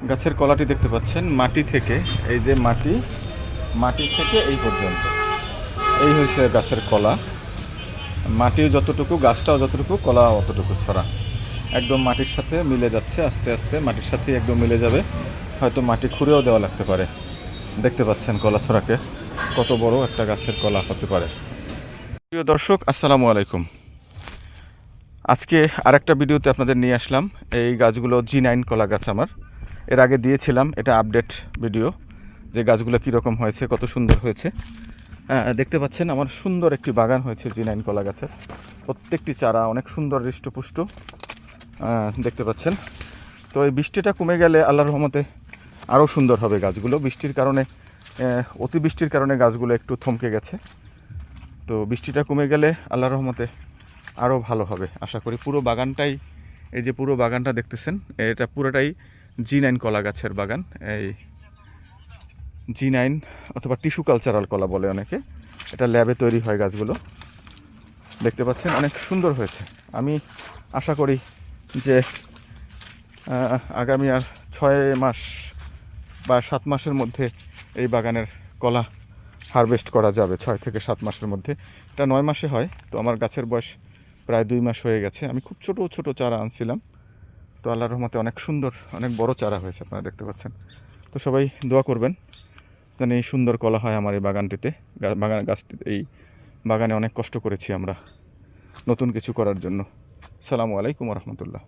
গাছের কলাটি দেখতে পাচ্ছেন মাটি থেকে, এই যে মাটি থেকে এই পর্যন্ত এই হয়েছে গাছের কলা। মাটি যতটুকু, গাছটাও যতটুকু, কলা অতটুকু ছড়া, একদম মাটির সাথে মিলে যাচ্ছে। আস্তে আস্তে মাটির সাথে একদম মিলে যাবে, হয়তো মাটি খুঁড়েও দেওয়া লাগতে পারে। দেখতে পাচ্ছেন কলা ছড়াকে, কত বড় একটা গাছের কলা হতে পারে। প্রিয় দর্শক, আসসালামু আলাইকুম। আজকে আরেকটা ভিডিওতে আপনাদের নিয়ে আসলাম। এই গাছগুলো G9 কলা গাছ আমার, এর আগে দিয়েছিলাম, এটা আপডেট ভিডিও, যে গাছগুলো কীরকম হয়েছে, কত সুন্দর হয়েছে। দেখতে পাচ্ছেন আমার সুন্দর একটি বাগান হয়েছে G9 কলা গাছের। প্রত্যেকটি চারা অনেক সুন্দর হৃষ্টপুষ্ট, দেখতে পাচ্ছেন। তো এই বৃষ্টিটা কমে গেলে আল্লাহর রহমতে আরও সুন্দর হবে গাছগুলো। বৃষ্টির কারণে, অতিবৃষ্টির কারণে গাছগুলো একটু থমকে গেছে। তো বৃষ্টিটা কমে গেলে আল্লাহর রহমতে আরও ভালো হবে আশা করি। পুরো বাগানটাই, এই যে পুরো বাগানটা দেখতেছেন, এটা পুরোটাই G9 কলা গাছের বাগান। এই G9 অথবা টিস্যু কালচারাল কলা বলে অনেকে, এটা ল্যাবে তৈরি হয় গাছগুলো। দেখতে পাচ্ছেন অনেক সুন্দর হয়েছে। আমি আশা করি যে আগামী আর 6 মাস বা 7 মাসের মধ্যে এই বাগানের কলা হারভেস্ট করা যাবে। 6 থেকে 7 মাসের মধ্যে, এটা 9 মাসে হয়। তো আমার গাছের বয়স প্রায় 2 মাস হয়ে গেছে। আমি খুব ছোট ছোট চারা আনছিলাম, তো আল্লাহর রহমতে অনেক সুন্দর, অনেক বড় চারা হয়েছে, আপনারা দেখতে পাচ্ছেন। তো সবাই দোয়া করবেন যেন এই সুন্দর কলা হয় আমার এই বাগানটিতে। গাছটিতে, এই বাগানে অনেক কষ্ট করেছি আমরা নতুন কিছু করার জন্য। আসসালামু আলাইকুম রহমতুল্লাহ।